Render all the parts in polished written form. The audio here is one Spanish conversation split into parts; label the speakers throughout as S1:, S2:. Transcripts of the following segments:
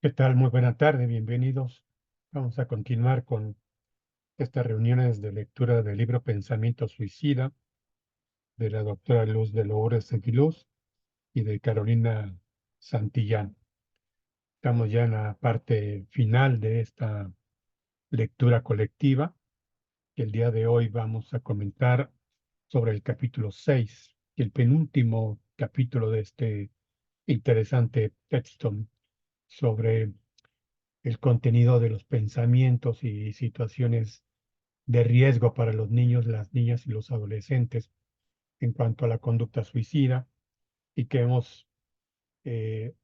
S1: ¿Qué tal? Muy buena tarde, bienvenidos. Vamos a continuar con estas reuniones de lectura del libro Pensamiento Suicida de la doctora Luz de Lourdes Aguiluz y de Carolina Santillán. Estamos ya en la parte final de esta lectura colectiva y el día de hoy vamos a comentar sobre el capítulo 6, el penúltimo capítulo de este interesante texto sobre el contenido de los pensamientos y situaciones de riesgo para los niños, las niñas y los adolescentes en cuanto a la conducta suicida y que hemos eh,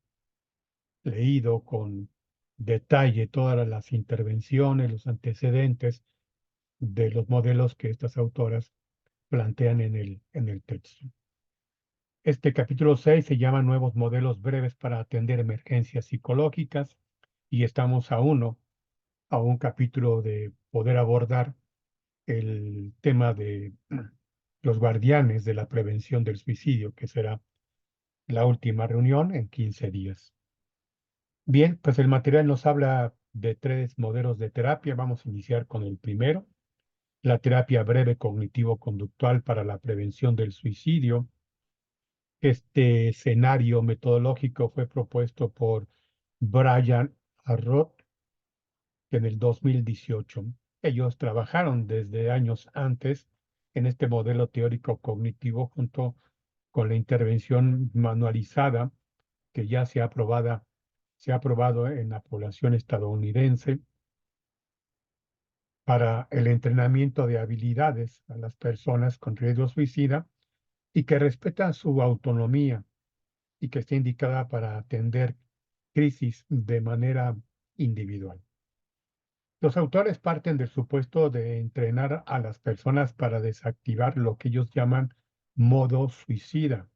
S1: leído con detalle todas las intervenciones, los antecedentes de los modelos que estas autoras plantean en el texto. Este capítulo 6 se llama Nuevos modelos breves para atender emergencias psicológicas y estamos a un capítulo de poder abordar el tema de los guardianes de la prevención del suicidio, que será la última reunión en 15 días. Bien, pues el material nos habla de tres modelos de terapia. Vamos a iniciar con el primero, la terapia breve cognitivo-conductual para la prevención del suicidio. Este escenario metodológico fue propuesto por Brian Arrott en el 2018. Ellos trabajaron desde años antes en este modelo teórico cognitivo junto con la intervención manualizada que ya se ha aprobado en la población estadounidense para el entrenamiento de habilidades a las personas con riesgo suicida y que respetan su autonomía y que está indicada para atender crisis de manera individual. Los autores parten del supuesto de entrenar a las personas para desactivar lo que ellos llaman modo suicida.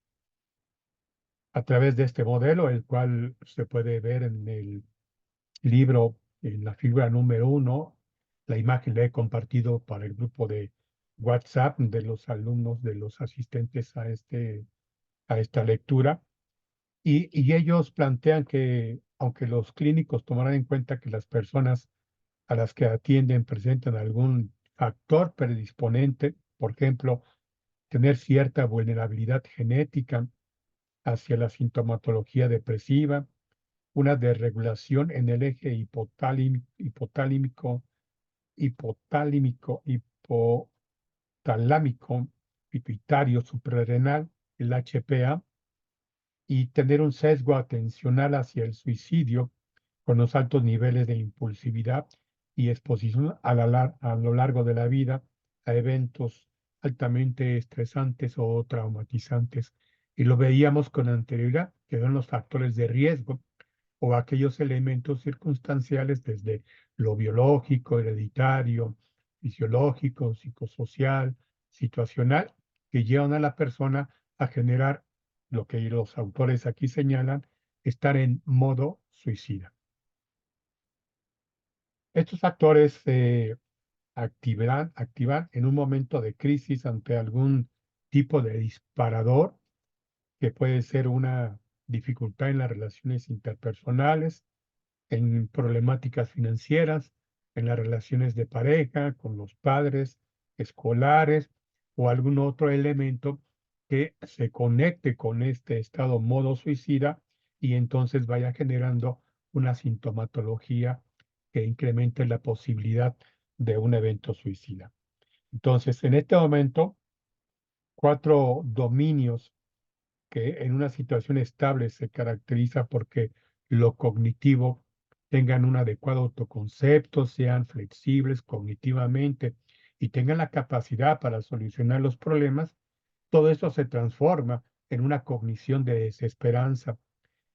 S1: A través de este modelo, el cual se puede ver en el libro, en la figura número 1, la imagen la he compartido para el grupo de WhatsApp de los alumnos, de los asistentes a esta lectura, y ellos plantean que, aunque los clínicos tomarán en cuenta que las personas a las que atienden presentan algún factor predisponente, por ejemplo, tener cierta vulnerabilidad genética hacia la sintomatología depresiva, una desregulación en el eje hipotalámico, pituitario suprarrenal, el HPA, y tener un sesgo atencional hacia el suicidio con los altos niveles de impulsividad y exposición a lo largo de la vida a eventos altamente estresantes o traumatizantes. Y lo veíamos con anterioridad, que son los factores de riesgo o aquellos elementos circunstanciales desde lo biológico, hereditario, fisiológico, psicosocial, situacional, que llevan a la persona a generar lo que los autores aquí señalan, estar en modo suicida. Estos factores se activan en un momento de crisis ante algún tipo de disparador, que puede ser una dificultad en las relaciones interpersonales, en problemáticas financieras, en las relaciones de pareja, con los padres, escolares o algún otro elemento que se conecte con este estado modo suicida y entonces vaya generando una sintomatología que incremente la posibilidad de un evento suicida. Entonces, en este momento, cuatro dominios que en una situación estable se caracteriza porque lo cognitivo tengan un adecuado autoconcepto, sean flexibles cognitivamente y tengan la capacidad para solucionar los problemas, todo eso se transforma en una cognición de desesperanza,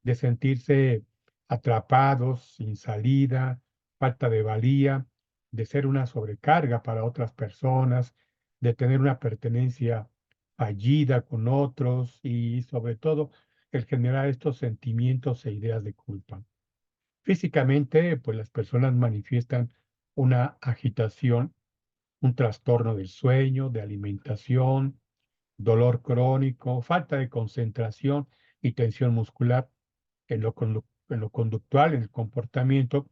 S1: de sentirse atrapados, sin salida, falta de valía, de ser una sobrecarga para otras personas, de tener una pertenencia fallida con otros y sobre todo el generar estos sentimientos e ideas de culpa. Físicamente, pues las personas manifiestan una agitación, un trastorno del sueño, de alimentación, dolor crónico, falta de concentración y tensión muscular. En lo en lo conductual, en el comportamiento,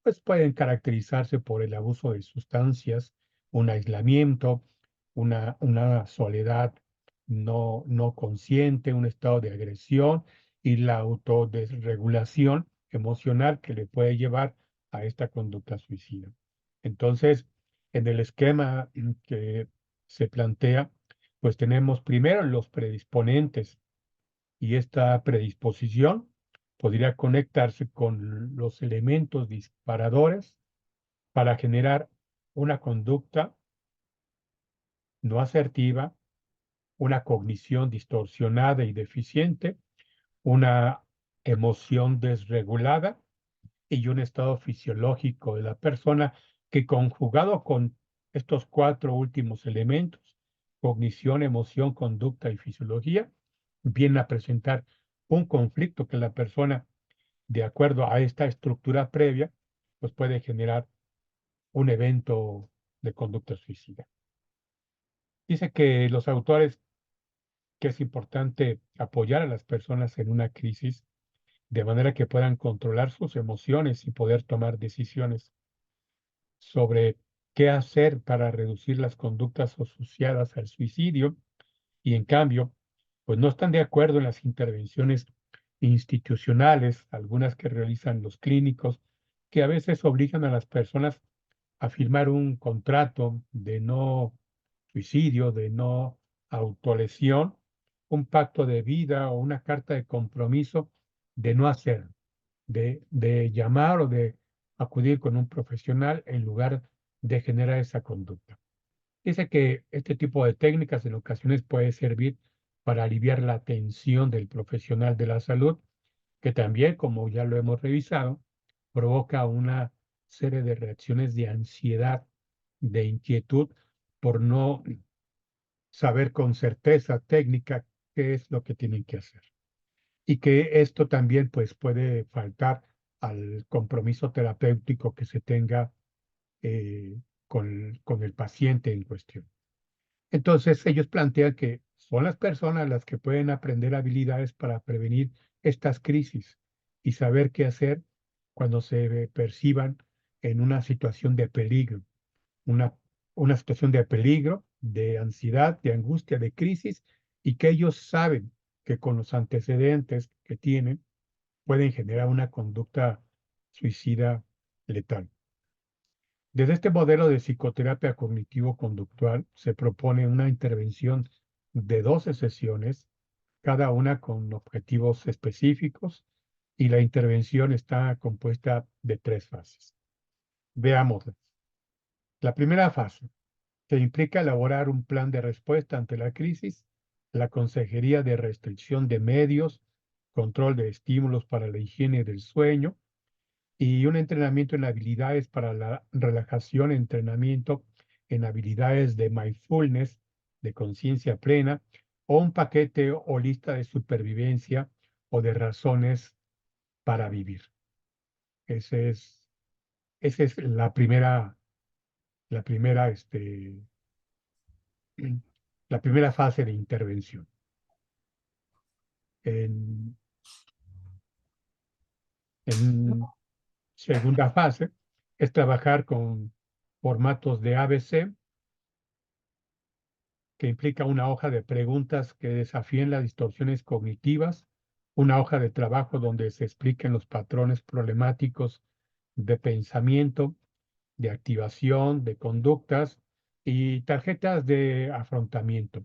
S1: pues pueden caracterizarse por el abuso de sustancias, un aislamiento, una soledad no consciente, un estado de agresión y la autodesregulación emocional que le puede llevar a esta conducta suicida. Entonces, en el esquema que se plantea, pues tenemos primero los predisponentes y esta predisposición podría conectarse con los elementos disparadores para generar una conducta no asertiva, una cognición distorsionada y deficiente, una emoción desregulada y un estado fisiológico de la persona que conjugado con estos cuatro últimos elementos, cognición, emoción, conducta y fisiología, vienen a presentar un conflicto que la persona, de acuerdo a esta estructura previa, pues puede generar un evento de conducta suicida. Dice que los autores que es importante apoyar a las personas en una crisis de manera que puedan controlar sus emociones y poder tomar decisiones sobre qué hacer para reducir las conductas asociadas al suicidio y en cambio, pues no están de acuerdo en las intervenciones institucionales, algunas que realizan los clínicos, que a veces obligan a las personas a firmar un contrato de no suicidio, de no autolesión, un pacto de vida o una carta de compromiso de no hacer, de llamar o de acudir con un profesional en lugar de generar esa conducta. Dice que este tipo de técnicas en ocasiones puede servir para aliviar la tensión del profesional de la salud, que también, como ya lo hemos revisado, provoca una serie de reacciones de ansiedad, de inquietud por no saber con certeza técnica qué es lo que tienen que hacer. Y que esto también pues puede faltar al compromiso terapéutico que se tenga con el paciente en cuestión. Entonces, ellos plantean que son las personas las que pueden aprender habilidades para prevenir estas crisis y saber qué hacer cuando se perciban en una situación de peligro, una, una situación de peligro, de ansiedad, de angustia, de crisis, y que ellos saben que con los antecedentes que tienen pueden generar una conducta suicida letal. Desde este modelo de psicoterapia cognitivo-conductual se propone una intervención de 12 sesiones, cada una con objetivos específicos, y la intervención está compuesta de tres fases. Veámoslas. La primera fase, que implica elaborar un plan de respuesta ante la crisis, la consejería de restricción de medios, control de estímulos para la higiene del sueño, y un entrenamiento en habilidades para la relajación, entrenamiento en habilidades de mindfulness, de conciencia plena, o un paquete o lista de supervivencia o de razones para vivir. Ese es, esa es la primera, la primera fase de intervención. En, en segunda fase es trabajar con formatos de ABC, que implica una hoja de preguntas que desafíen las distorsiones cognitivas, una hoja de trabajo donde se expliquen los patrones problemáticos de pensamiento, de activación, de conductas y tarjetas de afrontamiento.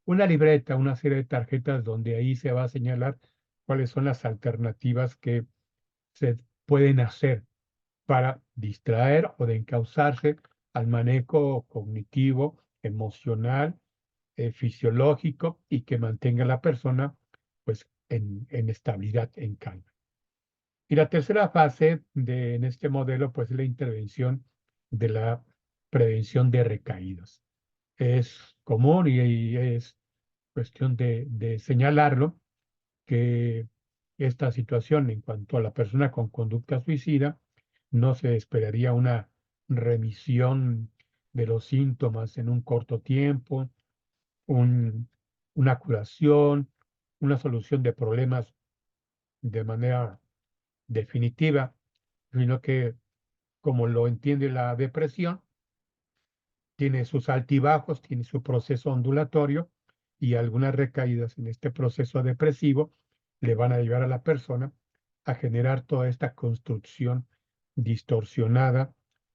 S1: Una libreta, una serie de tarjetas donde ahí se va a señalar cuáles son las alternativas que se pueden hacer para distraer o de encauzarse al manejo cognitivo, emocional, fisiológico y que mantenga a la persona pues en estabilidad, en calma. Y la tercera fase en este modelo pues es la intervención de la prevención de recaídas. Es común y es cuestión de señalarlo que esta situación en cuanto a la persona con conducta suicida no se esperaría una remisión de los síntomas en un corto tiempo, un- una curación, una solución de problemas de manera definitiva, sino que, como lo entiende la depresión, tiene sus altibajos, tiene su proceso ondulatorio y algunas recaídas en este proceso depresivo le van a llevar a la persona a generar toda esta construcción distorsionada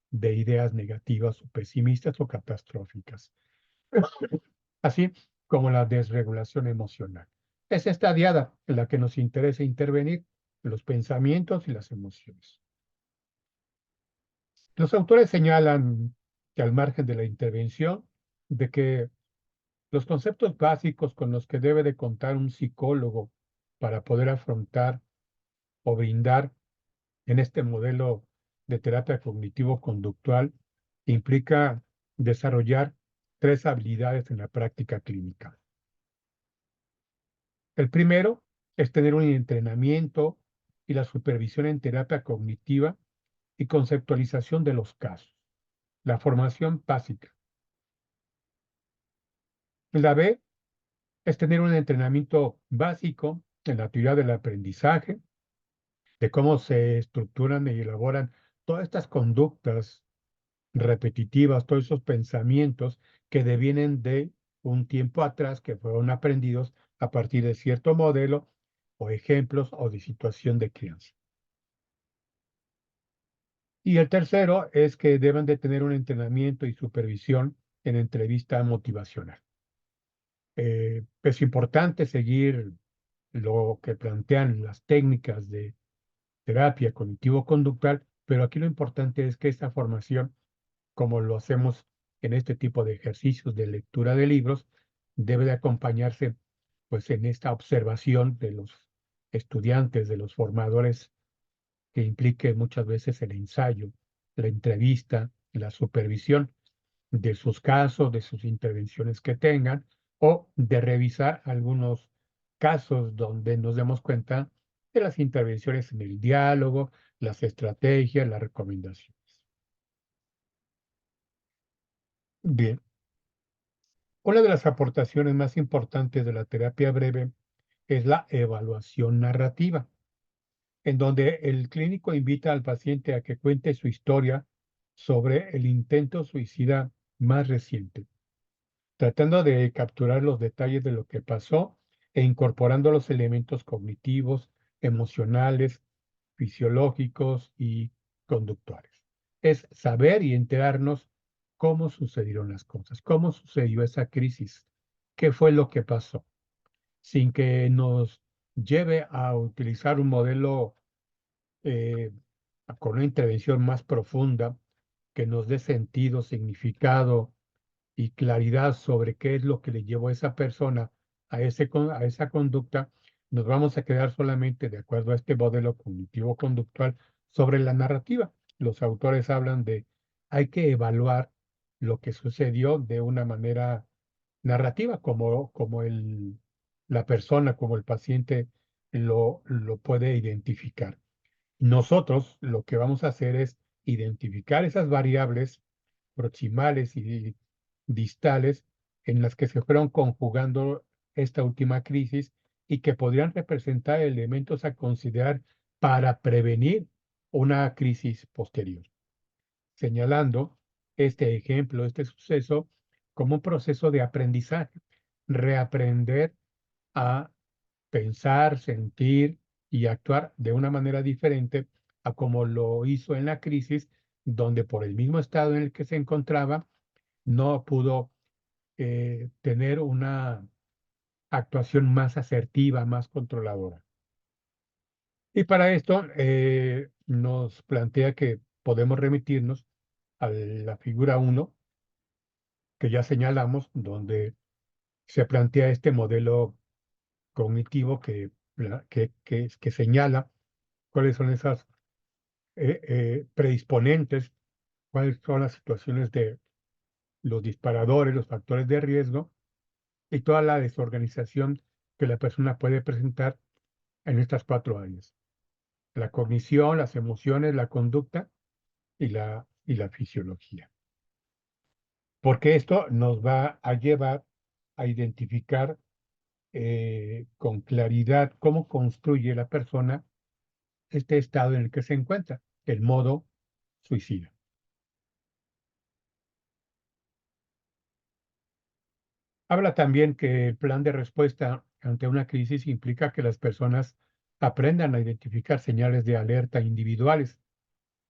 S1: de ideas negativas o pesimistas o catastróficas, así como la desregulación emocional. Es esta diada en la que nos interesa intervenir, los pensamientos y las emociones. Los autores señalan que al margen de la intervención, de que los conceptos básicos con los que debe de contar un psicólogo para poder afrontar o brindar en este modelo de terapia cognitivo-conductual implica desarrollar tres habilidades en la práctica clínica. El primero es tener un entrenamiento y la supervisión en terapia cognitiva y conceptualización de los casos, la formación básica. La B es tener un entrenamiento básico en la teoría del aprendizaje, de cómo se estructuran y elaboran todas estas conductas repetitivas, todos esos pensamientos que devienen de un tiempo atrás, que fueron aprendidos a partir de cierto modelo o ejemplos o de situación de crianza. Y el tercero es que deben de tener un entrenamiento y supervisión en entrevista motivacional. Es importante seguir lo que plantean las técnicas de terapia cognitivo-conductual, pero aquí lo importante es que esta formación, como lo hacemos en este tipo de ejercicios de lectura de libros, debe de acompañarse pues en esta observación de los estudiantes, de los formadores, que implique muchas veces el ensayo, la entrevista, la supervisión de sus casos, de sus intervenciones que tengan, o de revisar algunos casos donde nos demos cuenta de las intervenciones en el diálogo, las estrategias, las recomendaciones. Bien, una de las aportaciones más importantes de la terapia breve es la evaluación narrativa, en donde el clínico invita al paciente a que cuente su historia sobre el intento suicida más reciente, tratando de capturar los detalles de lo que pasó e incorporando los elementos cognitivos, emocionales, fisiológicos y conductuales. Es saber y enterarnos cómo sucedieron las cosas, cómo sucedió esa crisis, qué fue lo que pasó, sin que nos lleve a utilizar un modelo eh, con una intervención más profunda que nos dé sentido, significado y claridad sobre qué es lo que le llevó a esa persona a esa conducta, nos vamos a quedar solamente de acuerdo a este modelo cognitivo-conductual sobre la narrativa. Los autores hablan de hay que evaluar lo que sucedió de una manera narrativa, la persona, como el paciente lo puede identificar. Nosotros lo que vamos a hacer es identificar esas variables proximales y distales en las que se fueron conjugando esta última crisis y que podrían representar elementos a considerar para prevenir una crisis posterior, señalando este ejemplo, este suceso, como un proceso de aprendizaje, reaprender a pensar, sentir y actuar de una manera diferente a como lo hizo en la crisis, donde por el mismo estado en el que se encontraba, no pudo tener una actuación más asertiva, más controladora. Y para esto nos plantea que podemos remitirnos a la figura uno que ya señalamos, donde se plantea este modelo cognitivo que señala cuáles son esas predisponentes, cuáles son las situaciones de los disparadores, los factores de riesgo y toda la desorganización que la persona puede presentar en estas cuatro áreas: la cognición, las emociones, la conducta y la fisiología. Porque esto nos va a llevar a identificar con claridad cómo construye la persona este estado en el que se encuentra, el modo suicida. Habla también que el plan de respuesta ante una crisis implica que las personas aprendan a identificar señales de alerta individuales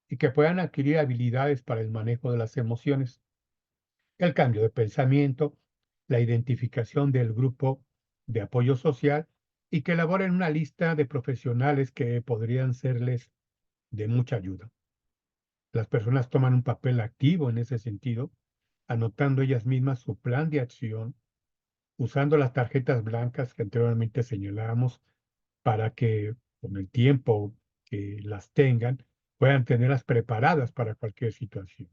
S1: y que puedan adquirir habilidades para el manejo de las emociones, el cambio de pensamiento, la identificación del grupo de apoyo social y que elaboren una lista de profesionales que podrían serles de mucha ayuda. Las personas toman un papel activo en ese sentido, anotando ellas mismas su plan de acción, usando las tarjetas blancas que anteriormente señalábamos para que con el tiempo que las tengan, puedan tenerlas preparadas para cualquier situación.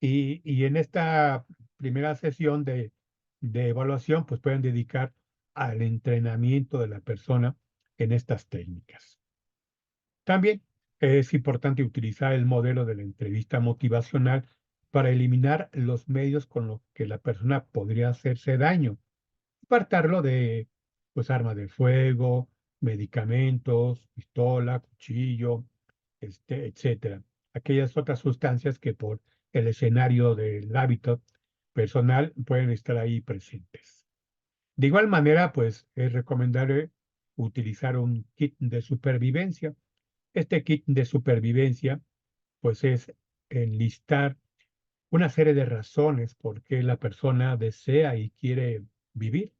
S1: Y en esta primera sesión de evaluación, pues pueden dedicar al entrenamiento de la persona en estas técnicas. También es importante utilizar el modelo de la entrevista motivacional para eliminar los medios con los que la persona podría hacerse daño. Apartarlo de, pues, arma de fuego, medicamentos, pistola, cuchillo, etcétera. Aquellas otras sustancias que por el escenario del hábito personal pueden estar ahí presentes. De igual manera, pues es recomendable utilizar un kit de supervivencia. Este kit de supervivencia, pues es enlistar una serie de razones por qué la persona desea y quiere vivir.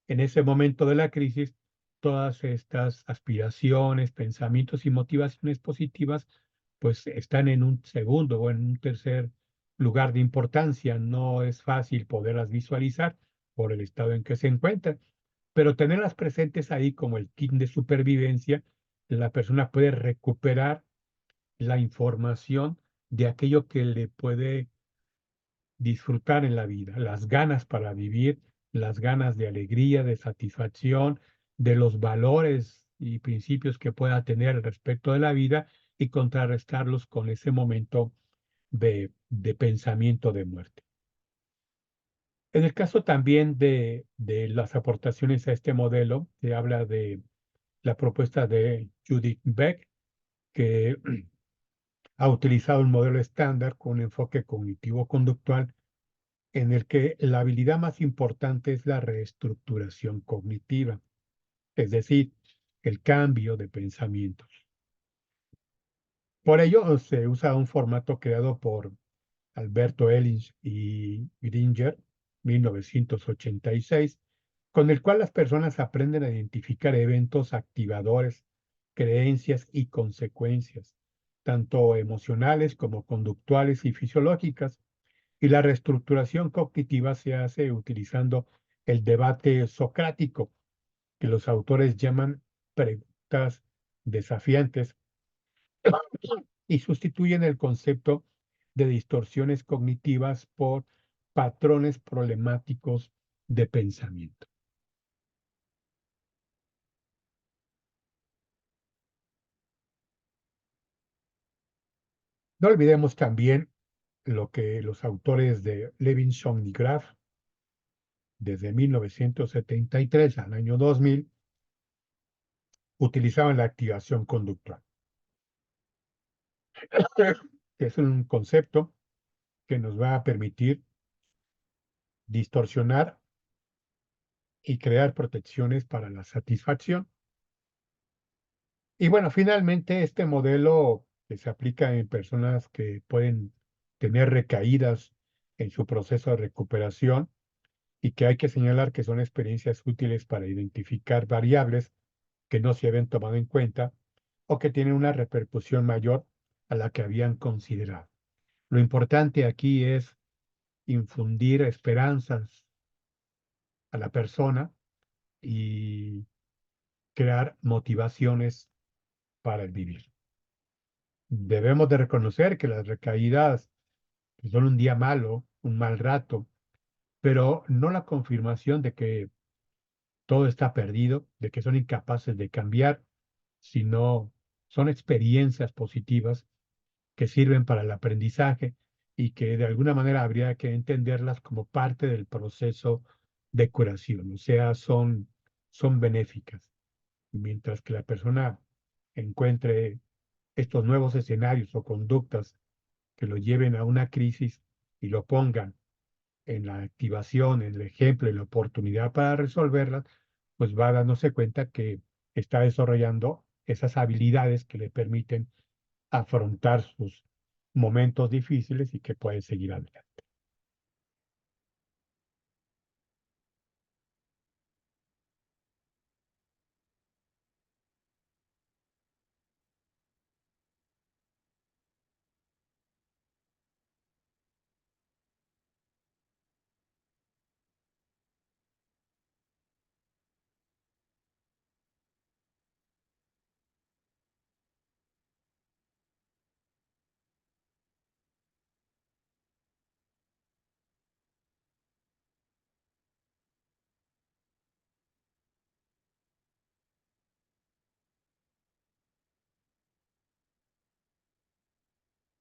S1: En ese momento de la crisis, todas estas aspiraciones, pensamientos y motivaciones positivas, pues están en un segundo o en un tercer lugar de importancia. No es fácil poderlas visualizar por el estado en que se encuentran, pero tenerlas presentes ahí como el kit de supervivencia, la persona puede recuperar la información de aquello que le puede disfrutar en la vida, las ganas para vivir, las ganas de alegría, de satisfacción, de los valores y principios que pueda tener respecto de la vida y contrarrestarlos con ese momento de pensamiento de muerte. En el caso también de las aportaciones a este modelo, se habla de la propuesta de Judith Beck, que ha utilizado un modelo estándar con un enfoque cognitivo-conductual en el que la habilidad más importante es la reestructuración cognitiva, es decir, el cambio de pensamientos. Por ello, se usa un formato creado por Alberto Ellis y Gringer, 1986, con el cual las personas aprenden a identificar eventos activadores, creencias y consecuencias, tanto emocionales como conductuales y fisiológicas. Y la reestructuración cognitiva se hace utilizando el debate socrático, que los autores llaman preguntas desafiantes, y sustituyen el concepto de distorsiones cognitivas por patrones problemáticos de pensamiento. No olvidemos también lo que los autores de Levinson y Graf, desde 1973 al año 2000, utilizaban la activación conductual, que es un concepto que nos va a permitir distorsionar y crear protecciones para la satisfacción. Y bueno, finalmente este modelo que se aplica en personas que pueden tener recaídas en su proceso de recuperación y que hay que señalar que son experiencias útiles para identificar variables que no se habían tomado en cuenta o que tienen una repercusión mayor a la que habían considerado. Lo importante aquí es infundir esperanzas a la persona y crear motivaciones para el vivir. Debemos de reconocer que las recaídas pues, son un día malo, un mal rato, pero no la confirmación de que todo está perdido, de que son incapaces de cambiar, sino son experiencias positivas que sirven para el aprendizaje y que de alguna manera habría que entenderlas como parte del proceso de curación, o sea, son benéficas. Mientras que la persona encuentre estos nuevos escenarios o conductas que lo lleven a una crisis y lo pongan en la activación, en el ejemplo, en la oportunidad para resolverlas, pues va dándose cuenta que está desarrollando esas habilidades que le permiten afrontar sus momentos difíciles y que puede seguir adelante.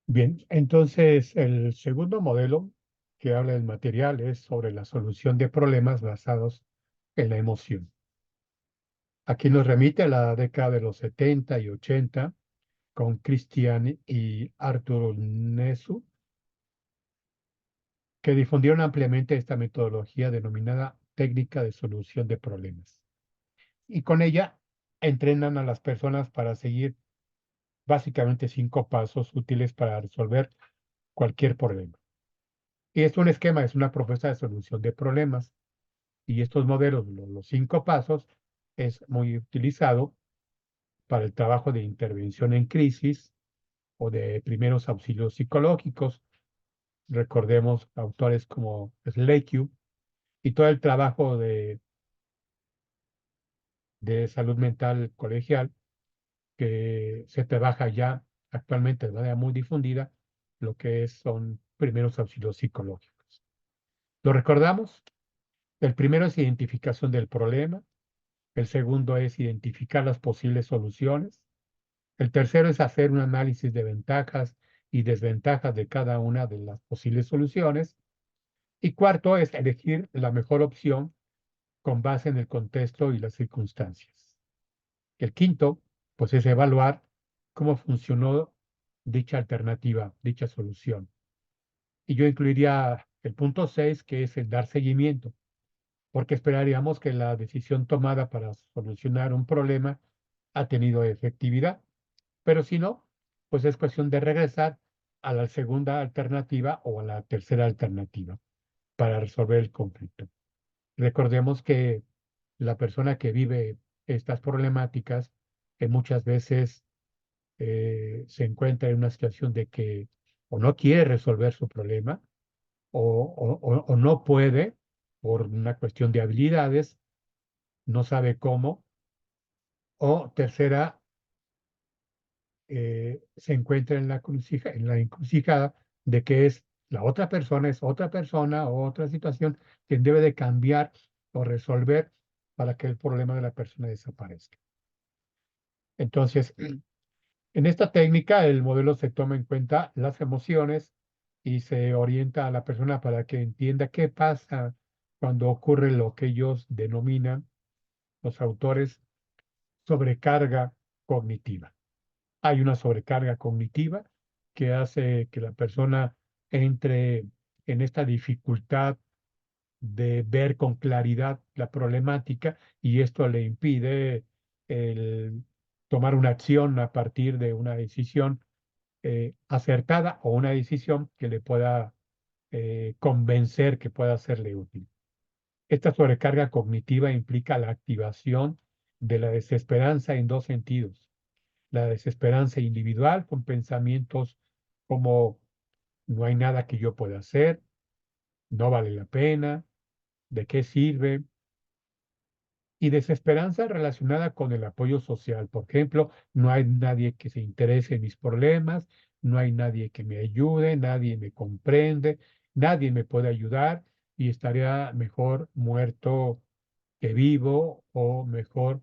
S1: Bien, entonces el segundo modelo que habla del material es sobre la solución de problemas basados en la emoción. Aquí nos remite a la década de los 70 y 80 con Christian y Arthur Nesu, que difundieron ampliamente esta metodología denominada técnica de solución de problemas. Y con ella entrenan a las personas para seguir básicamente 5 pasos útiles para resolver cualquier problema. Y es un esquema, es una propuesta de solución de problemas. Y estos modelos, los 5 pasos, es muy utilizado para el trabajo de intervención en crisis o de primeros auxilios psicológicos. Recordemos autores como Sleiku y todo el trabajo de salud mental colegial que se trabaja ya actualmente de manera muy difundida, lo que son primeros auxilios psicológicos. ¿Lo recordamos? El primero es identificación del problema, el segundo es identificar las posibles soluciones, el tercero es hacer un análisis de ventajas y desventajas de cada una de las posibles soluciones, y cuarto es elegir la mejor opción con base en el contexto y las circunstancias. El quinto, pues es evaluar cómo funcionó dicha alternativa, dicha solución. Y yo incluiría el punto 6, que es el dar seguimiento, porque esperaríamos que la decisión tomada para solucionar un problema ha tenido efectividad, pero si no, pues es cuestión de regresar a la segunda alternativa o a la tercera alternativa para resolver el conflicto. Recordemos que la persona que vive estas problemáticas muchas veces se encuentra en una situación de que o no quiere resolver su problema o no puede por una cuestión de habilidades, no sabe cómo, o tercera, se encuentra en en la encrucijada de que es la otra persona, es otra persona o otra situación que debe de cambiar o resolver para que el problema de la persona desaparezca. Entonces, en esta técnica, el modelo se toma en cuenta las emociones y se orienta a la persona para que entienda qué pasa cuando ocurre lo que ellos denominan, los autores, sobrecarga cognitiva. Hay una sobrecarga cognitiva que hace que la persona entre en esta dificultad de ver con claridad la problemática y esto le impide el tomar una acción a partir de una decisión acertada o una decisión que le pueda convencer que pueda serle útil. Esta sobrecarga cognitiva implica la activación de la desesperanza en dos sentidos. La desesperanza individual con pensamientos como no hay nada que yo pueda hacer, no vale la pena, ¿de qué sirve? Y desesperanza relacionada con el apoyo social. Por ejemplo, no hay nadie que se interese en mis problemas, no hay nadie que me ayude, nadie me comprende, nadie me puede ayudar y estaría mejor muerto que vivo o mejor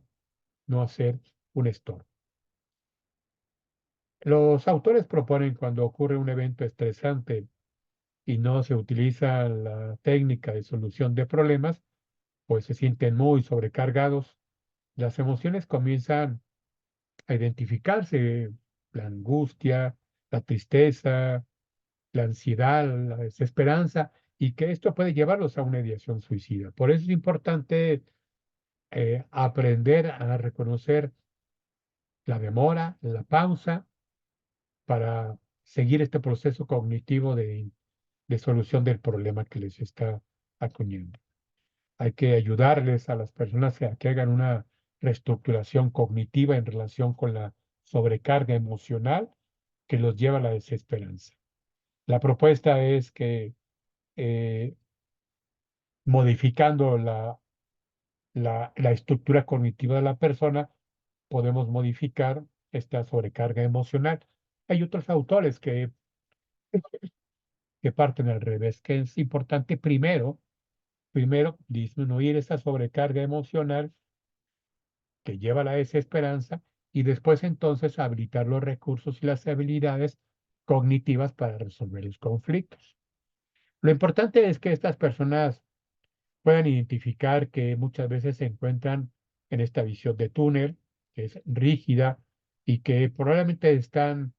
S1: no hacer un estorbo. Los autores proponen cuando ocurre un evento estresante y no se utiliza la técnica de solución de problemas, pues se sienten muy sobrecargados. Las emociones comienzan a identificarse la angustia, la tristeza, la ansiedad, la desesperanza, y que esto puede llevarlos a una ideación suicida. Por eso es importante aprender a reconocer la demora, la pausa, para seguir este proceso cognitivo de solución del problema que les está acuñando. Hay que ayudarles a las personas a que hagan una reestructuración cognitiva en relación con la sobrecarga emocional que los lleva a la desesperanza. La propuesta es que eh, modificando la estructura cognitiva de la persona, podemos modificar esta sobrecarga emocional. Hay otros autores que parten al revés, que es importante primero disminuir esa sobrecarga emocional que lleva a la desesperanza y después entonces habilitar los recursos y las habilidades cognitivas para resolver los conflictos. Lo importante es que estas personas puedan identificar que muchas veces se encuentran en esta visión de túnel, que es rígida y que probablemente están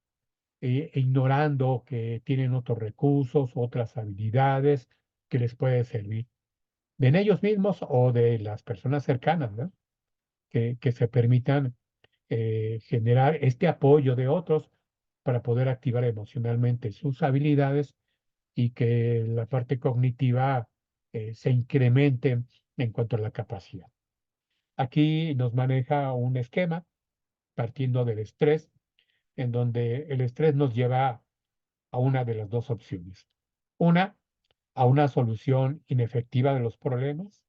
S1: ignorando que tienen otros recursos, otras habilidades que les puede servir de en ellos mismos o de las personas cercanas, ¿no? Que se permitan generar este apoyo de otros para poder activar emocionalmente sus habilidades y que la parte cognitiva se incremente en cuanto a la capacidad. Aquí nos maneja un esquema partiendo del estrés, en donde el estrés nos lleva a una de las dos opciones. Una, a una solución inefectiva de los problemas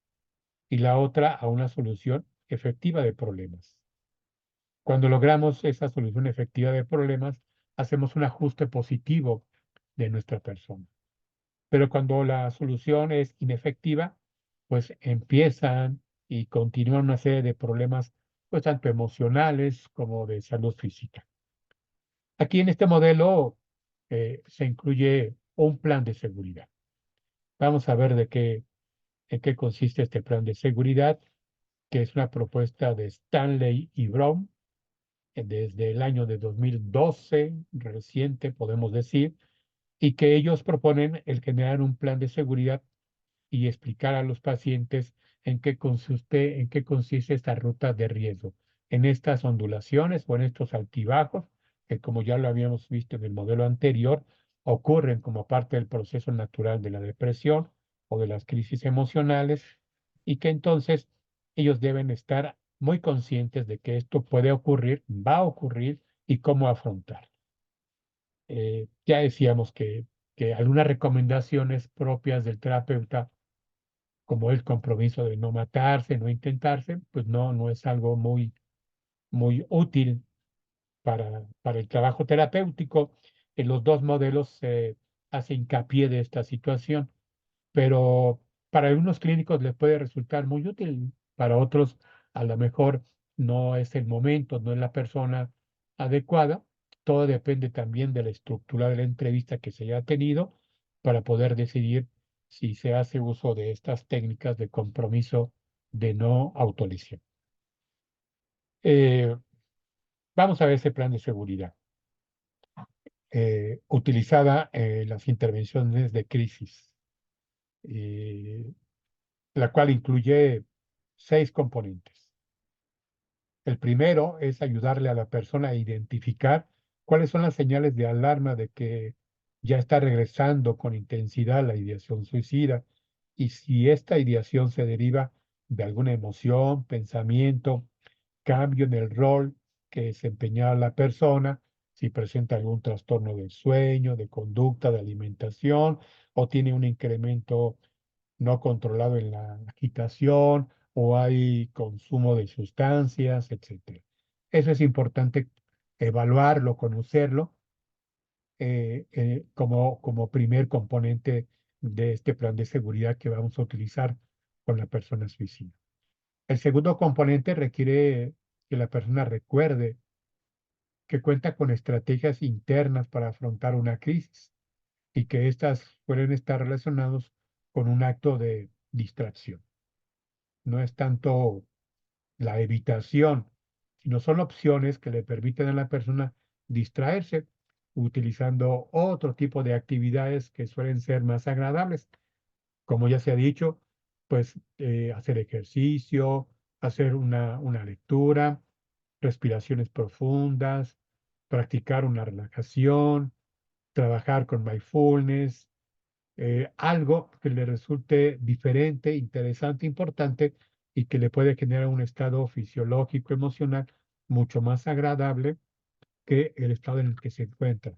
S1: y la otra a una solución efectiva de problemas. Cuando logramos esa solución efectiva de problemas, hacemos un ajuste positivo de nuestra persona. Pero cuando la solución es inefectiva, pues empiezan y continúan una serie de problemas, pues tanto emocionales como de salud física. Aquí en este modelo se incluye un plan de seguridad. Vamos a ver en qué consiste este plan de seguridad, que es una propuesta de Stanley y Brown desde el año de 2012, reciente podemos decir, y que ellos proponen el generar un plan de seguridad y explicar a los pacientes en qué consiste esta ruta de riesgo, en estas ondulaciones o en estos altibajos, que como ya lo habíamos visto en el modelo anterior, ocurren como parte del proceso natural de la depresión o de las crisis emocionales, y que entonces ellos deben estar muy conscientes de que esto puede ocurrir, va a ocurrir y cómo afrontar. Ya decíamos que algunas recomendaciones propias del terapeuta como el compromiso de no matarse, no intentarse, pues no es algo muy útil para el trabajo terapéutico. En los dos modelos se hace hincapié de esta situación, pero para algunos clínicos les puede resultar muy útil, para otros a lo mejor no es el momento, no es la persona adecuada. Todo depende también de la estructura de la entrevista que se haya tenido para poder decidir si se hace uso de estas técnicas de compromiso de no autolesión. Eh, Vamos a ver ese plan de seguridad utilizada en las intervenciones de crisis. Eh, la cual incluye 6 componentes. El primero es ayudarle a la persona a identificar cuáles son las señales de alarma de que ya está regresando con intensidad la ideación suicida y si esta ideación se deriva de alguna emoción, pensamiento, cambio en el rol que desempeñaba la persona, si presenta algún trastorno del sueño, de conducta, de alimentación o tiene un incremento no controlado en la agitación o hay consumo de sustancias, etcétera. Eso es importante evaluarlo, conocerlo como primer componente de este plan de seguridad que vamos a utilizar con la persona suicida. El segundo componente requiere que la persona recuerde que cuenta con estrategias internas para afrontar una crisis y que éstas pueden estar relacionados con un acto de distracción. No es tanto la evitación, sino son opciones que le permiten a la persona distraerse utilizando otro tipo de actividades que suelen ser más agradables. Como ya se ha dicho, pues hacer ejercicio, hacer una lectura, respiraciones profundas, practicar una relajación, trabajar con mindfulness, algo que le resulte diferente, interesante, importante y que le puede generar un estado fisiológico, emocional mucho más agradable que el estado en el que se encuentra.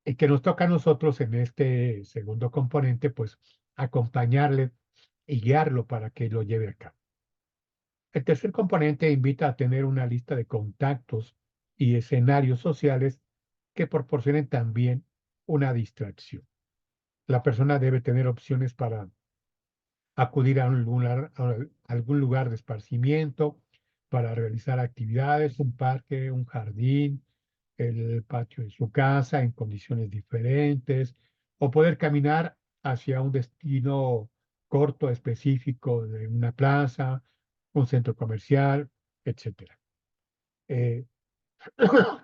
S1: Y que nos toca a nosotros en este segundo componente, pues acompañarle y guiarlo para que lo lleve a cabo. El tercer componente invita a tener una lista de contactos y escenarios sociales que proporcionen también una distracción. La persona debe tener opciones para acudir a algún lugar de esparcimiento, para realizar actividades, un parque, un jardín, el patio de su casa en condiciones diferentes, o poder caminar hacia un destino corto, específico de una plaza, un centro comercial, etcétera. Eh,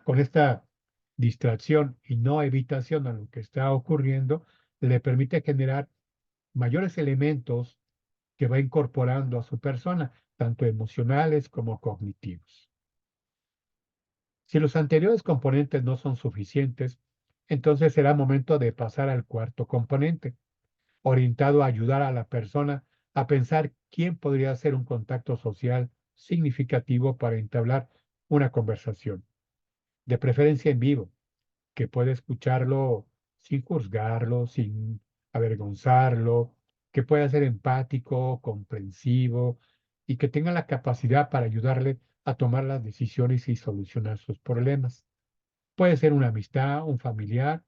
S1: con esta distracción y no evitación a lo que está ocurriendo, le permite generar mayores elementos que va incorporando a su persona, tanto emocionales como cognitivos. Si los anteriores componentes no son suficientes, entonces será momento de pasar al cuarto componente, orientado a ayudar a la persona a pensar quién podría ser un contacto social significativo para entablar una conversación, de preferencia en vivo, que puede escucharlo sin juzgarlo, sin avergonzarlo, que pueda ser empático, comprensivo y que tenga la capacidad para ayudarle a tomar las decisiones y solucionar sus problemas. Puede ser una amistad, un familiar,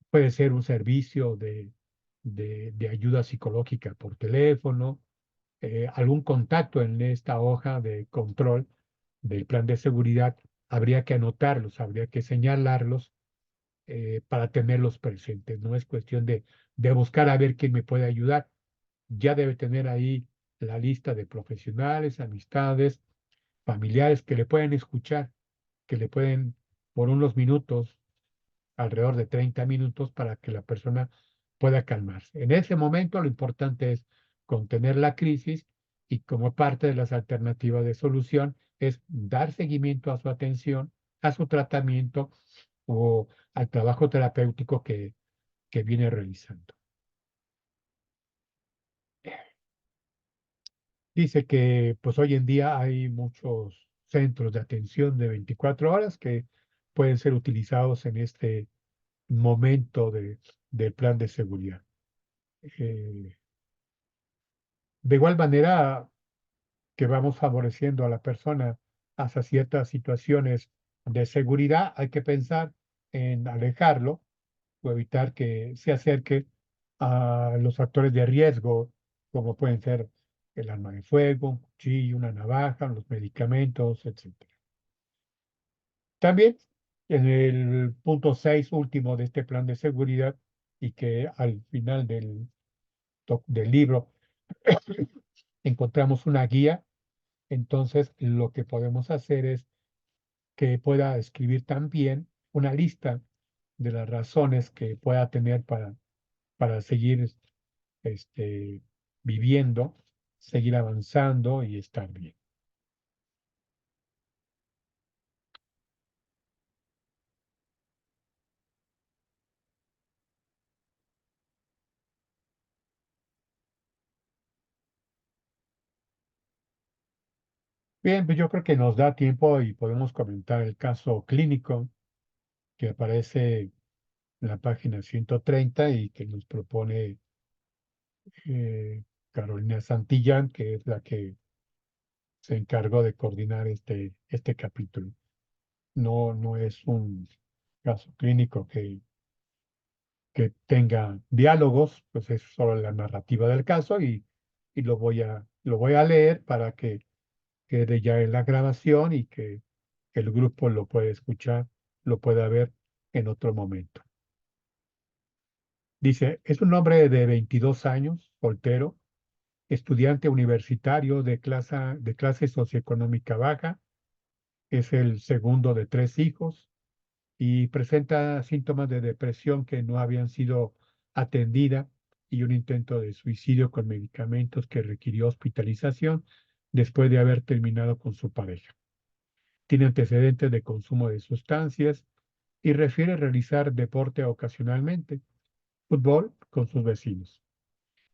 S1: puede ser un servicio de ayuda psicológica por teléfono, algún contacto en esta hoja de control del plan de seguridad. Habría que anotarlos, habría que señalarlos para tenerlos presentes. No es cuestión de buscar a ver quién me puede ayudar. Ya debe tener ahí la lista de profesionales, amistades, familiares que le pueden escuchar, que le pueden por unos minutos, alrededor de 30 minutos, para que la persona pueda calmarse. En ese momento lo importante es contener la crisis y como parte de las alternativas de solución es dar seguimiento a su atención, a su tratamiento o al trabajo terapéutico que viene realizando. Dice que pues hoy en día hay muchos centros de atención de 24 horas que pueden ser utilizados en este momento del plan de seguridad. Eh, de igual manera que vamos favoreciendo a la persona hacia ciertas situaciones de seguridad, hay que pensar en alejarlo o evitar que se acerque a los factores de riesgo, como pueden ser el arma de fuego, un cuchillo, una navaja, los medicamentos, etcétera. También en el punto 6 último de este plan de seguridad y que al final del libro encontramos una guía, entonces lo que podemos hacer es que pueda escribir también una lista de las razones que pueda tener para seguir este, viviendo, seguir avanzando y estar bien. Bien, pues yo creo que nos da tiempo y podemos comentar el caso clínico que aparece en la página 130 y que nos propone eh, Carolina Santillán, que es la que se encargó de coordinar este capítulo. No, no es un caso clínico que tenga diálogos, pues es solo la narrativa del caso y lo voy a leer para que quede ya en la grabación y que el grupo lo pueda escuchar, lo pueda ver en otro momento. Dice, es un hombre de 22 años, soltero, estudiante universitario de clase socioeconómica baja, es el segundo de 3 hijos y presenta síntomas de depresión que no habían sido atendida y un intento de suicidio con medicamentos que requirió hospitalización después de haber terminado con su pareja. Tiene antecedentes de consumo de sustancias y refiere realizar deporte ocasionalmente, fútbol con sus vecinos.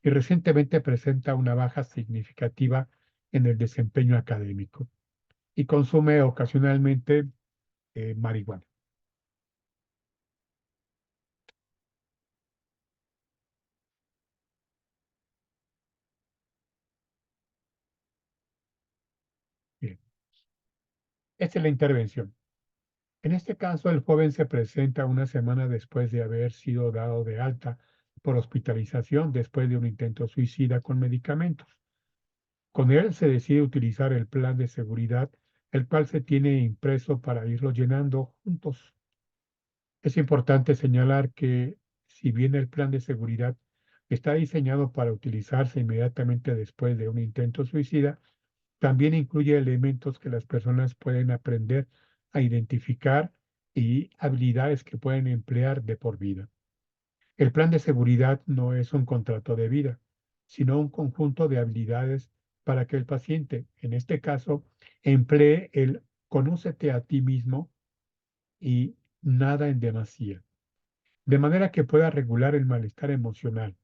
S1: Y recientemente presenta una baja significativa en el desempeño académico y consume ocasionalmente marihuana. Bien, esta es la intervención. En este caso, el joven se presenta una semana después de haber sido dado de alta por hospitalización después de un intento suicida con medicamentos. Con él se decide utilizar el plan de seguridad, el cual se tiene impreso para irlo llenando juntos. Es importante señalar que si bien el plan de seguridad está diseñado para utilizarse inmediatamente después de un intento suicida, también incluye elementos que las personas pueden aprender a identificar y habilidades que pueden emplear de por vida. El plan de seguridad no es un contrato de vida, sino un conjunto de habilidades para que el paciente, en este caso, emplee el conócete a ti mismo y nada en demasía, de manera que pueda regular el malestar emocional.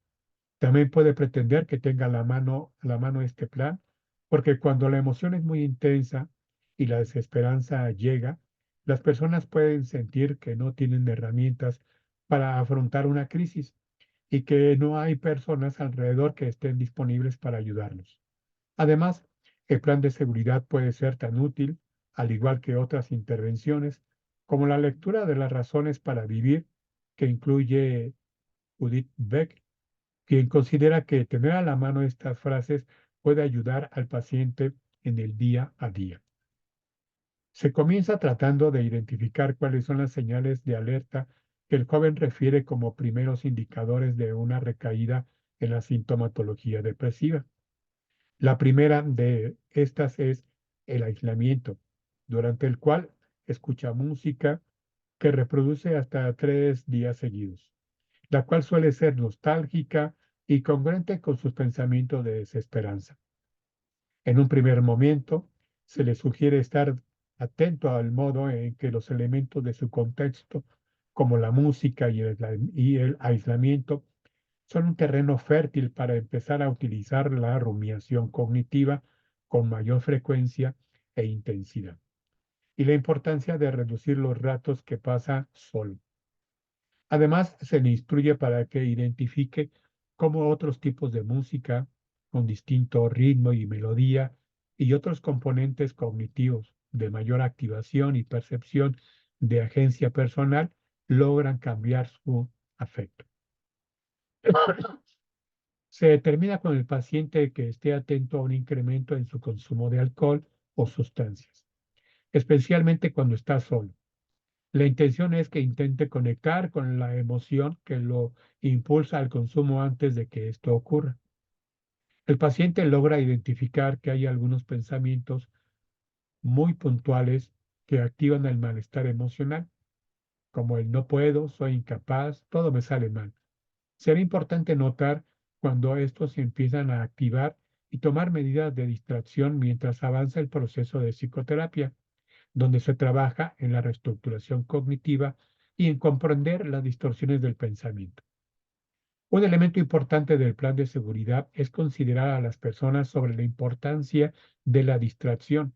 S1: También puede pretender que tenga a la mano este plan, porque cuando la emoción es muy intensa y la desesperanza llega, las personas pueden sentir que no tienen herramientas para afrontar una crisis y que no hay personas alrededor que estén disponibles para ayudarlos. Además, el plan de seguridad puede ser tan útil, al igual que otras intervenciones, como la lectura de las razones para vivir, que incluye Judith Beck, quien considera que tener a la mano estas frases puede ayudar al paciente en el día a día. Se comienza tratando de identificar cuáles son las señales de alerta que el joven refiere como primeros indicadores de una recaída en la sintomatología depresiva. La primera de estas es el aislamiento, durante el cual escucha música que reproduce hasta 3 días seguidos, la cual suele ser nostálgica y congruente con sus pensamientos de desesperanza. En un primer momento, se le sugiere estar atento al modo en que los elementos de su contexto, como la música y el aislamiento, son un terreno fértil para empezar a utilizar la rumiación cognitiva con mayor frecuencia e intensidad. Y la importancia de reducir los ratos que pasa solo. Además, se le instruye para que identifique cómo otros tipos de música con distinto ritmo y melodía y otros componentes cognitivos de mayor activación y percepción de agencia personal logran cambiar su afecto. Se determina con el paciente que esté atento a un incremento en su consumo de alcohol o sustancias, especialmente cuando está solo. La intención es que intente conectar con la emoción que lo impulsa al consumo antes de que esto ocurra. El paciente logra identificar que hay algunos pensamientos muy puntuales que activan el malestar emocional, como el no puedo, soy incapaz, todo me sale mal. Será importante notar cuando estos se empiezan a activar y tomar medidas de distracción mientras avanza el proceso de psicoterapia, donde se trabaja en la reestructuración cognitiva y en comprender las distorsiones del pensamiento. Un elemento importante del plan de seguridad es considerar a las personas sobre la importancia de la distracción.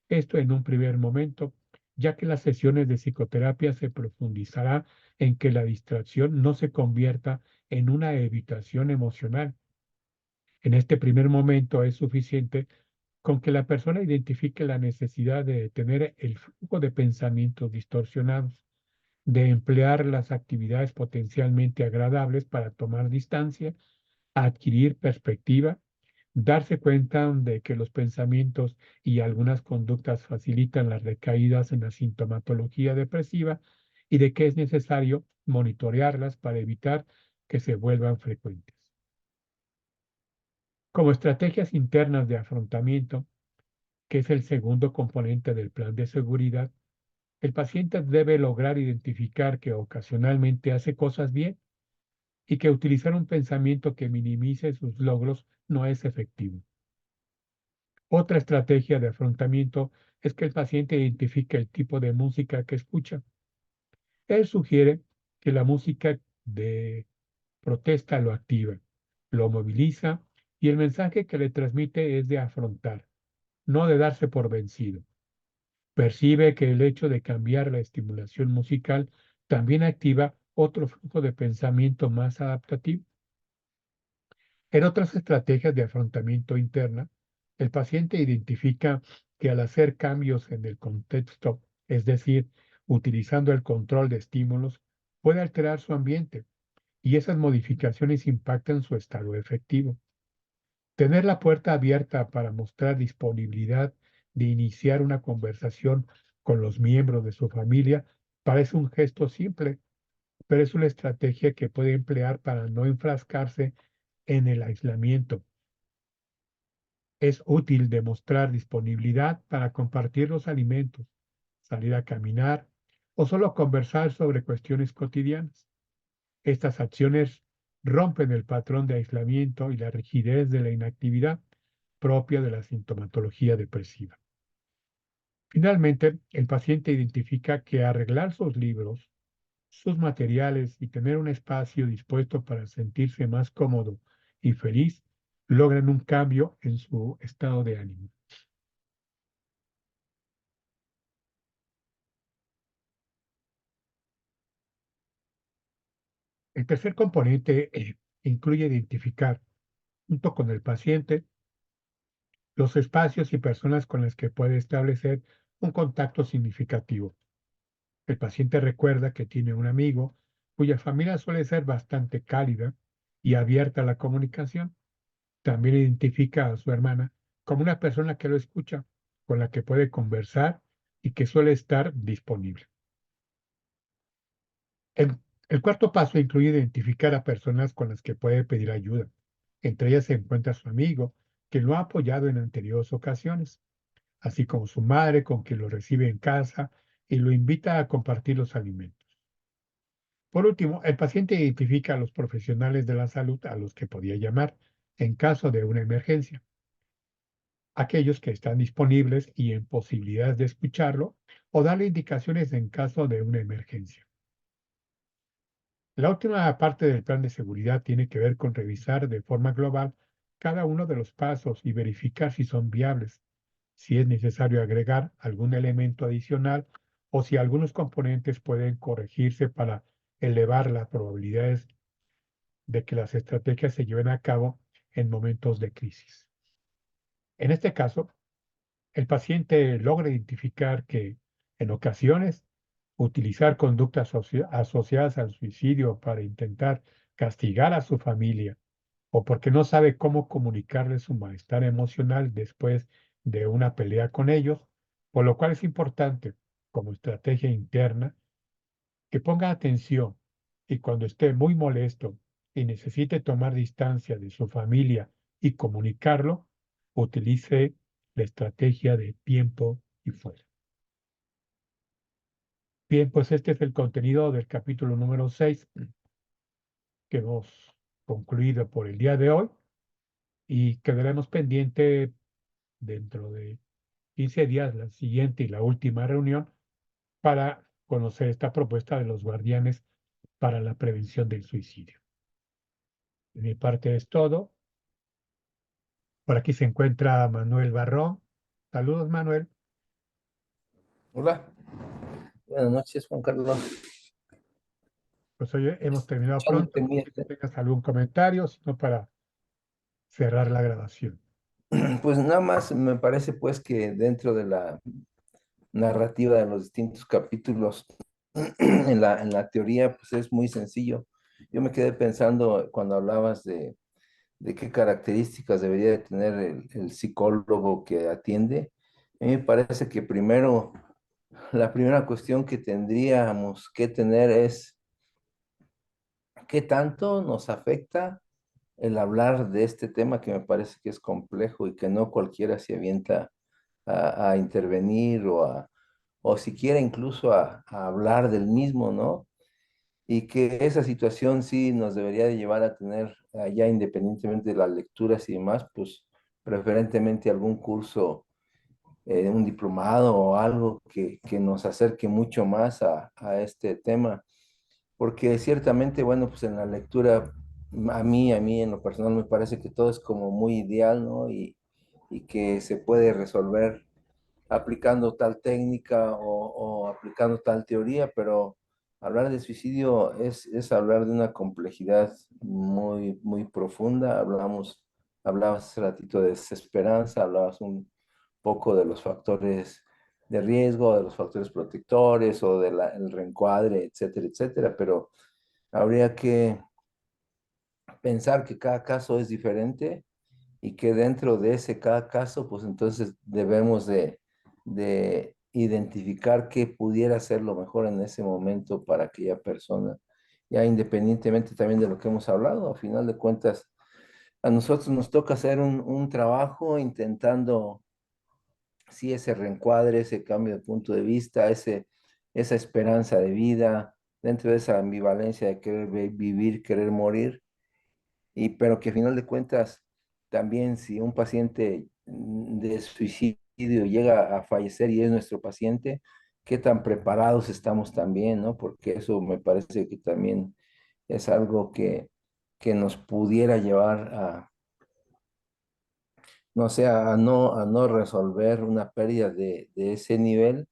S1: Esto en un primer momento, ya que las sesiones de psicoterapia se profundizará en que la distracción no se convierta en una evitación emocional. En este primer momento es suficiente con que la persona identifique la necesidad de detener el flujo de pensamientos distorsionados, de emplear las actividades potencialmente agradables para tomar distancia, adquirir perspectiva, darse cuenta de que los pensamientos y algunas conductas facilitan las recaídas en la sintomatología depresiva y de que es necesario monitorearlas para evitar que se vuelvan frecuentes. Como estrategias internas de afrontamiento, que es el segundo componente del plan de seguridad, el paciente debe lograr identificar que ocasionalmente hace cosas bien y que utilizar un pensamiento que minimice sus logros no es efectivo. Otra estrategia de afrontamiento es que el paciente identifique el tipo de música que escucha. Él sugiere que la música de protesta lo activa, lo moviliza y el mensaje que le transmite es de afrontar, no de darse por vencido. Percibe que el hecho de cambiar la estimulación musical también activa otro flujo de pensamiento más adaptativo. En otras estrategias de afrontamiento interna, el paciente identifica que al hacer cambios en el contexto, es decir, utilizando el control de estímulos, puede alterar su ambiente y esas modificaciones impactan su estado efectivo. Tener la puerta abierta para mostrar disponibilidad de iniciar una conversación con los miembros de su familia parece un gesto simple, pero es una estrategia que puede emplear para no enfrascarse en el aislamiento. Es útil demostrar disponibilidad para compartir los alimentos, salir a caminar o solo conversar sobre cuestiones cotidianas. Estas acciones rompen el patrón de aislamiento y la rigidez de la inactividad propia de la sintomatología depresiva. Finalmente, el paciente identifica que arreglar sus libros, sus materiales y tener un espacio dispuesto para sentirse más cómodo y feliz logran un cambio en su estado de ánimo. El tercer componente incluye identificar, junto con el paciente, los espacios y personas con las que puede establecer un contacto significativo. El paciente recuerda que tiene un amigo cuya familia suele ser bastante cálida y abierta a la comunicación. También identifica a su hermana como una persona que lo escucha, con la que puede conversar y que suele estar disponible. El, el cuarto paso incluye identificar a personas con las que puede pedir ayuda. Entre ellas se encuentra su amigo, que lo ha apoyado en anteriores ocasiones, así como su madre, con quien lo recibe en casa y lo invita a compartir los alimentos. Por último, el paciente identifica a los profesionales de la salud a los que podía llamar en caso de una emergencia, aquellos que están disponibles y en posibilidades de escucharlo o darle indicaciones en caso de una emergencia. La última parte del plan de seguridad tiene que ver con revisar de forma global cada uno de los pasos y verificar si son viables, si es necesario agregar algún elemento adicional o si algunos componentes pueden corregirse para elevar las probabilidades de que las estrategias se lleven a cabo en momentos de crisis. En este caso, el paciente logra identificar que, en ocasiones, utilizar conductas asociadas al suicidio para intentar castigar a su familia o porque no sabe cómo comunicarle su malestar emocional después de una pelea con ellos, por lo cual es importante, como estrategia interna, que ponga atención y cuando esté muy molesto y necesite tomar distancia de su familia y comunicarlo, utilice la estrategia de tiempo y fuera. Bien, pues este es el contenido del capítulo número 6 que hemos concluido por el día de hoy y quedaremos pendiente dentro de 15 días, la siguiente y la última reunión, para conocer esta propuesta de los guardianes para la prevención del suicidio. De mi parte es todo. Por aquí se encuentra Manuel Barrón. Saludos, Manuel.
S2: Hola, buenas noches, Juan Carlos.
S1: Pues hoy hemos terminado pronto.
S2: Escuchándote,
S1: No sé si tengas algún comentario, sino para cerrar la grabación.
S2: pues nada más me parece pues que dentro de la narrativa de los distintos capítulos, en la teoría, pues es muy sencillo. Yo me quedé pensando cuando hablabas de qué características debería de tener el psicólogo que atiende. A mí me parece que primero, la primera cuestión que tendríamos que tener es qué tanto nos afecta el hablar de este tema que me parece que es complejo y que no cualquiera se avienta a intervenir o siquiera incluso a hablar del mismo, ¿no? Y que esa situación sí nos debería de llevar a tener, ya independientemente de las lecturas y demás, pues preferentemente algún curso, un diplomado o algo que nos acerque mucho más a este tema, porque ciertamente, bueno, pues en la lectura, a mí en lo personal me parece que todo es como muy ideal, ¿no? Y que se puede resolver aplicando tal técnica o aplicando tal teoría, pero hablar de suicidio es hablar de una complejidad muy, muy profunda. Hablabas hace ratito de desesperanza, hablabas un poco de los factores de riesgo, de los factores protectores o del reencuadre, etcétera, etcétera, pero habría que pensar que cada caso es diferente y que dentro de ese cada caso, pues entonces debemos de identificar qué pudiera ser lo mejor en ese momento para aquella persona, ya independientemente también de lo que hemos hablado, a final de cuentas, a nosotros nos toca hacer un trabajo intentando, sí, ese reencuadre, ese cambio de punto de vista, esa esperanza de vida, dentro de esa ambivalencia de querer vivir, querer morir pero que a final de cuentas, también si un paciente de suicidio llega a fallecer y es nuestro paciente, qué tan preparados estamos también, ¿no? Porque eso me parece que también es algo que nos pudiera llevar a, no sé, a no resolver una pérdida de ese nivel,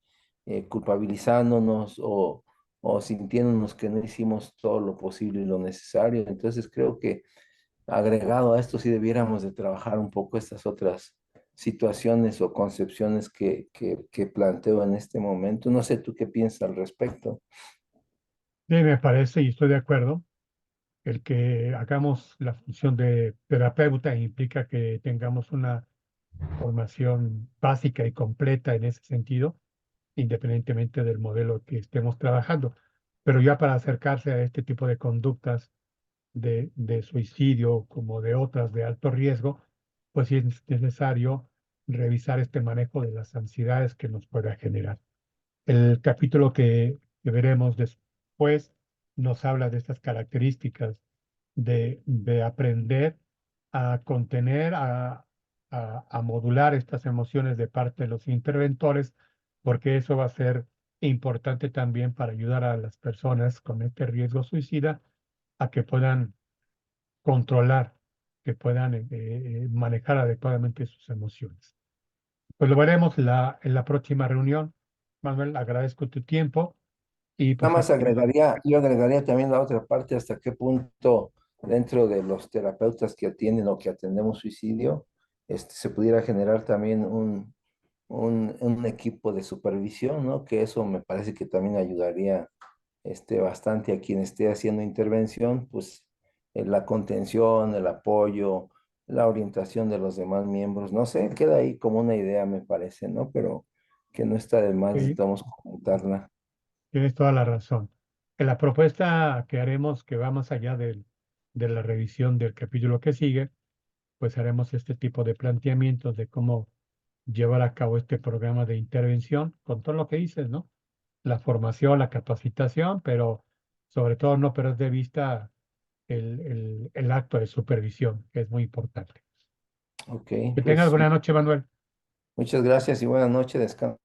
S2: culpabilizándonos o sintiéndonos que no hicimos todo lo posible y lo necesario. Entonces creo que agregado a esto, sí debiéramos de trabajar un poco estas otras situaciones o concepciones que planteo en este momento. No sé tú qué piensas al respecto.
S1: Sí, me parece y estoy de acuerdo. El que hagamos la función de terapeuta implica que tengamos una formación básica y completa en ese sentido, independientemente del modelo que estemos trabajando. Pero ya para acercarse a este tipo de conductas de suicidio como de otras de alto riesgo, pues sí es necesario revisar este manejo de las ansiedades que nos pueda generar. El capítulo que veremos después nos habla de estas características de aprender a contener, a modular estas emociones de parte de los interventores, porque eso va a ser importante también para ayudar a las personas con este riesgo suicida a que puedan controlar, que puedan manejar adecuadamente sus emociones. Pues lo veremos en la próxima reunión. Manuel, agradezco tu tiempo y
S2: Nada
S1: pues
S2: más
S1: aquí,
S2: yo agregaría también la otra parte, hasta qué punto dentro de los terapeutas que atienden o que atendemos suicidio, se pudiera generar también un equipo de supervisión, ¿no? Que eso me parece que también ayudaría bastante a quien esté haciendo intervención, pues la contención, el apoyo, la orientación de los demás miembros, no sé, queda ahí como una idea, me parece, ¿no? Pero que no está de más,
S1: sí,
S2: necesitamos comentarla.
S1: tienes toda la razón. En la propuesta que haremos, que va más allá de la revisión del capítulo que sigue, pues haremos este tipo de planteamientos de cómo llevar a cabo este programa de intervención con todo lo que dices, ¿no? La formación, la capacitación, pero sobre todo no perder de vista el acto de supervisión, que es muy importante.
S2: Ok,
S1: Que tengas
S2: pues
S1: buena noche, Manuel.
S2: muchas gracias y buenas noches, descansa.